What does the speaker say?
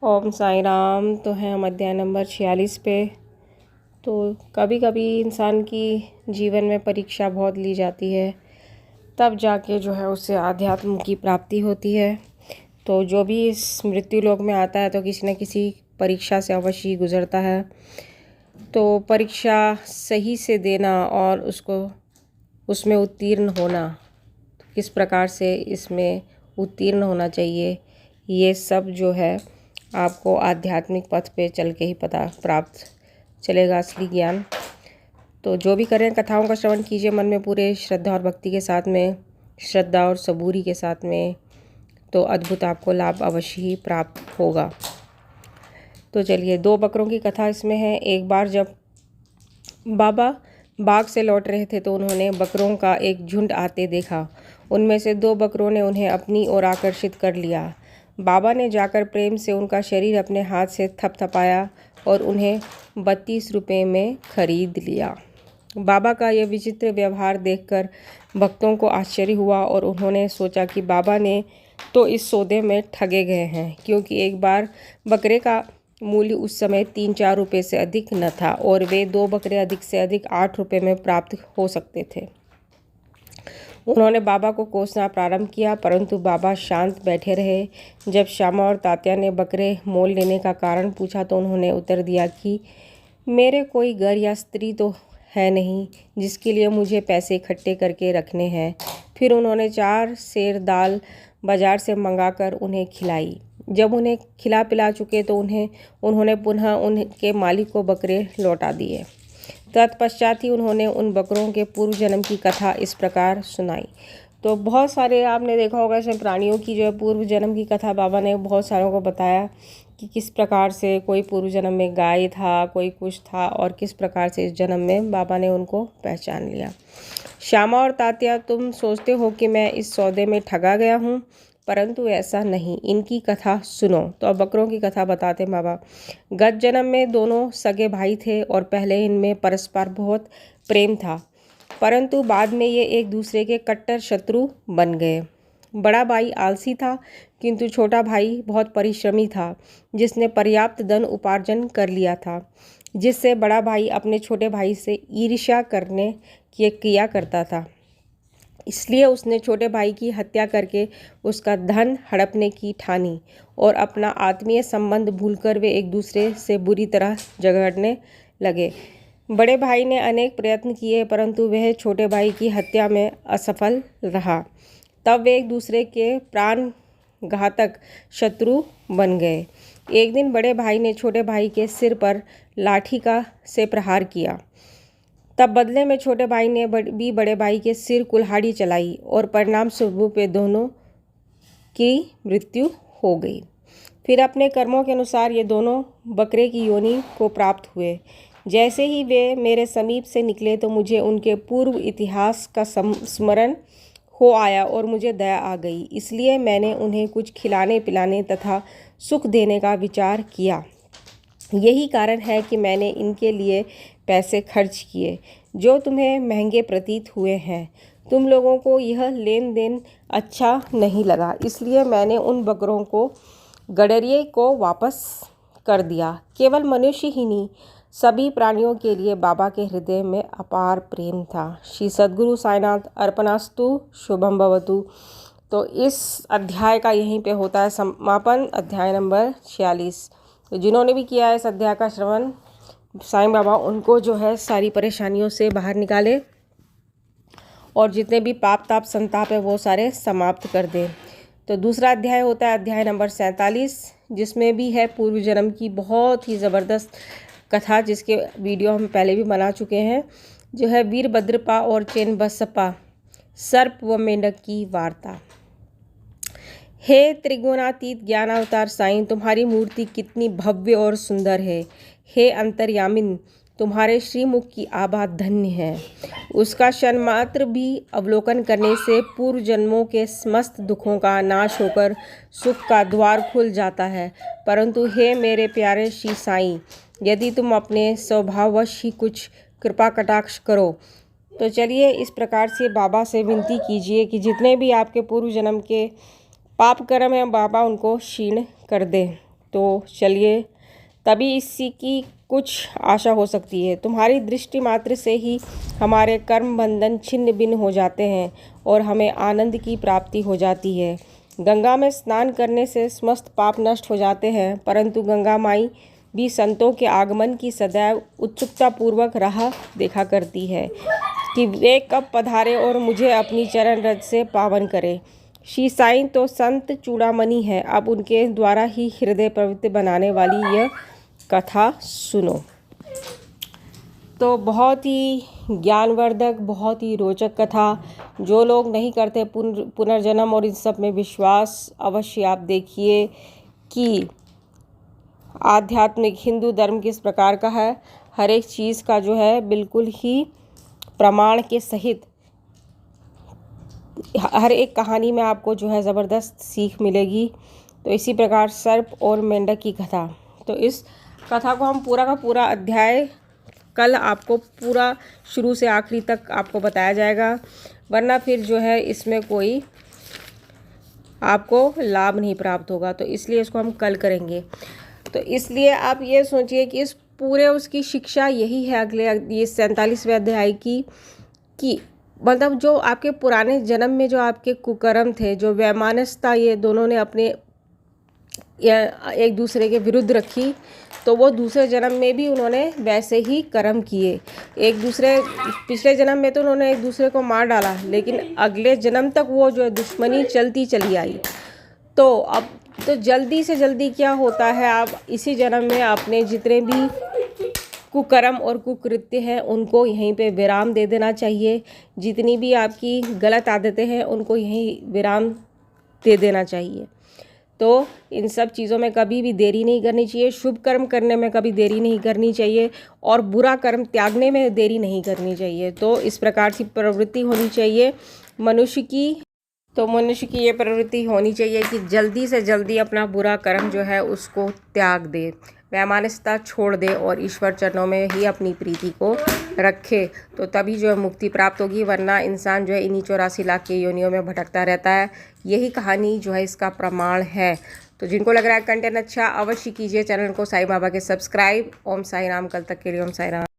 ओम साई राम। तो हैं हम अध्याय नंबर 46 पे। तो कभी कभी इंसान की जीवन में परीक्षा बहुत ली जाती है, तब जाके जो है उससे आध्यात्म की प्राप्ति होती है। तो जो भी इस मृत्यु लोक में आता है तो किसी न किसी परीक्षा से अवश्य ही गुजरता है। तो परीक्षा सही से देना और उसमें उत्तीर्ण होना, किस प्रकार से इसमें उत्तीर्ण होना चाहिए, ये सब जो है आपको आध्यात्मिक पथ पे चल के ही पता प्राप्त चलेगा असली ज्ञान। तो जो भी करें, कथाओं का श्रवण कीजिए मन में पूरे श्रद्धा और भक्ति के साथ में, श्रद्धा और सबूरी के साथ में, तो अद्भुत आपको लाभ अवश्य ही प्राप्त होगा। तो चलिए, 2 बकरों की कथा इसमें है। एक बार जब बाबा बाग से लौट रहे थे तो उन्होंने बकरों का एक झुंड आते देखा। उनमें से 2 बकरों ने उन्हें अपनी ओर आकर्षित कर लिया। बाबा ने जाकर प्रेम से उनका शरीर अपने हाथ से थपथपाया और उन्हें 32 रुपये में खरीद लिया। बाबा का यह विचित्र व्यवहार देखकर भक्तों को आश्चर्य हुआ और उन्होंने सोचा कि बाबा ने तो इस सौदे में ठगे गए हैं, क्योंकि एक बार बकरे का मूल्य उस समय 3-4 रुपये से अधिक न था और वे 2 बकरे अधिक से अधिक 8 रुपये में प्राप्त हो सकते थे। उन्होंने बाबा को कोसना प्रारंभ किया, परंतु बाबा शांत बैठे रहे। जब श्यामा और तात्या ने बकरे मोल लेने का कारण पूछा तो उन्होंने उत्तर दिया कि मेरे कोई घर या स्त्री तो है नहीं जिसके लिए मुझे पैसे इकट्ठे करके रखने हैं। फिर उन्होंने 4 सेर दाल बाजार से मंगाकर उन्हें खिलाई। जब उन्हें खिला पिला चुके तो उन्होंने पुनः उनके मालिक को बकरे लौटा दिए। तत्पश्चात ही उन्होंने उन बकरों के पूर्व जन्म की कथा इस प्रकार सुनाई। तो बहुत सारे आपने देखा होगा इसमें प्राणियों की जो है पूर्व जन्म की कथा बाबा ने बहुत सारों को बताया कि किस प्रकार से कोई पूर्व जन्म में गाय था, कोई कुछ था, और किस प्रकार से इस जन्म में बाबा ने उनको पहचान लिया। श्यामा और तात्या, तुम सोचते हो कि मैं इस सौदे में ठगा गया हूँ, परंतु ऐसा नहीं। इनकी कथा सुनो। तो अब बकरों की कथा बताते बाबा। गत जन्म में दोनों सगे भाई थे और पहले इनमें परस्पर बहुत प्रेम था, परंतु बाद में ये एक दूसरे के कट्टर शत्रु बन गए। बड़ा भाई आलसी था, किंतु छोटा भाई बहुत परिश्रमी था, जिसने पर्याप्त धन उपार्जन कर लिया था, जिससे बड़ा भाई अपने छोटे भाई से ईर्ष्या किया करता था। इसलिए उसने छोटे भाई की हत्या करके उसका धन हड़पने की ठानी और अपना आत्मीय संबंध भूलकर वे एक दूसरे से बुरी तरह झगड़ने लगे। बड़े भाई ने अनेक प्रयत्न किए, परंतु वह छोटे भाई की हत्या में असफल रहा। तब वे एक दूसरे के प्राण घातक शत्रु बन गए। एक दिन बड़े भाई ने छोटे भाई के सिर पर लाठी से प्रहार किया। तब बदले में छोटे भाई ने भी बड़े भाई के सिर कुल्हाड़ी चलाई और परिणाम स्वरूप वे दोनों की मृत्यु हो गई। फिर अपने कर्मों के अनुसार ये दोनों बकरे की योनि को प्राप्त हुए। जैसे ही वे मेरे समीप से निकले तो मुझे उनके पूर्व इतिहास का स्मरण हो आया और मुझे दया आ गई। इसलिए मैंने उन्हें कुछ खिलाने पिलाने तथा सुख देने का विचार किया। यही कारण है कि मैंने इनके लिए पैसे खर्च किए जो तुम्हें महंगे प्रतीत हुए हैं। तुम लोगों को यह लेन देन अच्छा नहीं लगा, इसलिए मैंने उन बकरों को गडरिये को वापस कर दिया। केवल मनुष्य ही नहीं, सभी प्राणियों के लिए बाबा के हृदय में अपार प्रेम था। श्री सद्गुरु साईनाथ अर्पणास्तु। शुभम भवतु। तो इस अध्याय का यहीं पे होता है समापन, अध्याय नंबर 46। तो जिन्होंने भी किया है इस अध्याय का श्रवण, साईं बाबा उनको जो है सारी परेशानियों से बाहर निकाले और जितने भी पाप ताप संताप है वो सारे समाप्त कर दें। तो दूसरा अध्याय होता है अध्याय नंबर 47, जिसमें भी है पूर्व जन्म की बहुत ही ज़बरदस्त कथा, जिसके वीडियो हम पहले भी बना चुके हैं, जो है वीरभद्रपा और चेन्नबसप्पा, सर्प व मेंढक की वार्ता। हे त्रिगुणातीत ज्ञानावतार साईं, तुम्हारी मूर्ति कितनी भव्य और सुंदर है। हे अंतर्यामिन, तुम्हारे श्रीमुख की आभा धन्य है। उसका क्षण मात्र भी अवलोकन करने से पूर्व जन्मों के समस्त दुखों का नाश होकर सुख का द्वार खुल जाता है। परंतु हे मेरे प्यारे श्री साईं, यदि तुम अपने स्वभाववश ही कुछ कृपा कटाक्ष करो तो चलिए इस प्रकार से बाबा से विनती कीजिए कि जितने भी आपके पूर्व जन्म के पाप कर्म हैं बाबा उनको क्षीण कर दें। तो चलिए तभी इसी की कुछ आशा हो सकती है। तुम्हारी दृष्टि मात्र से ही हमारे कर्म बंधन छिन्न भिन्न हो जाते हैं और हमें आनंद की प्राप्ति हो जाती है। गंगा में स्नान करने से समस्त पाप नष्ट हो जाते हैं, परंतु गंगा माई भी संतों के आगमन की सदैव उत्सुकता पूर्वक राह देखा करती है कि वे कब पधारे और मुझे अपनी चरण रज से पावन करे। श्री साईं तो संत चूड़ामणि है, अब उनके द्वारा ही हृदय प्रवृत्ति बनाने वाली यह कथा सुनो। तो बहुत ही ज्ञानवर्धक, बहुत ही रोचक कथा। जो लोग नहीं करते पुनर्जन्म और इन सब में विश्वास, अवश्य आप देखिए कि आध्यात्मिक हिंदू धर्म किस प्रकार का है। हर एक चीज़ का जो है बिल्कुल ही प्रमाण के सहित हर एक कहानी में आपको जो है ज़बरदस्त सीख मिलेगी। तो इसी प्रकार सर्प और मेंढक की कथा, तो इस कथा को हम पूरा का पूरा अध्याय कल आपको पूरा शुरू से आखिरी तक आपको बताया जाएगा, वरना फिर जो है इसमें कोई आपको लाभ नहीं प्राप्त होगा। तो इसलिए इसको हम कल करेंगे। तो इसलिए आप ये सोचिए कि इस पूरे उसकी शिक्षा यही है अगले ये 47वें अध्याय की, कि मतलब जो आपके पुराने जन्म में जो आपके कुकर्म थे, जो वैमानस्यता ये दोनों ने अपने एक दूसरे के विरुद्ध रखी, तो वो दूसरे जन्म में भी उन्होंने वैसे ही कर्म किए। एक दूसरे पिछले जन्म में तो उन्होंने एक दूसरे को मार डाला, लेकिन अगले जन्म तक वो जो दुश्मनी चलती चली आई। तो अब तो जल्दी से जल्दी क्या होता है, आप इसी जन्म में अपने जितने भी कुकर्म और कुकृत्य हैं उनको यहीं पे विराम दे देना चाहिए। जितनी भी आपकी गलत आदतें हैं उनको यहीं विराम दे देना चाहिए। तो इन सब चीज़ों में कभी भी देरी नहीं करनी चाहिए। शुभ कर्म करने में कभी देरी नहीं करनी चाहिए और बुरा कर्म त्यागने में देरी नहीं करनी चाहिए। तो इस प्रकार की प्रवृत्ति होनी चाहिए मनुष्य की। तो मनुष्य की ये प्रवृत्ति होनी चाहिए कि जल्दी से जल्दी अपना बुरा कर्म जो है उसको त्याग दे, वैमानस्यता छोड़ दे और ईश्वर चरणों में ही अपनी प्रीति को रखे। तो तभी जो है मुक्ति प्राप्त होगी, वरना इंसान जो है इन्हीं 84 लाख के योनियों में भटकता रहता है। यही कहानी जो है इसका प्रमाण है। तो जिनको लग रहा है कंटेंट अच्छा, अवश्य कीजिए चैनल को साईं बाबा के सब्सक्राइब। ओम साई राम। कल तक के लिए ओम साई राम।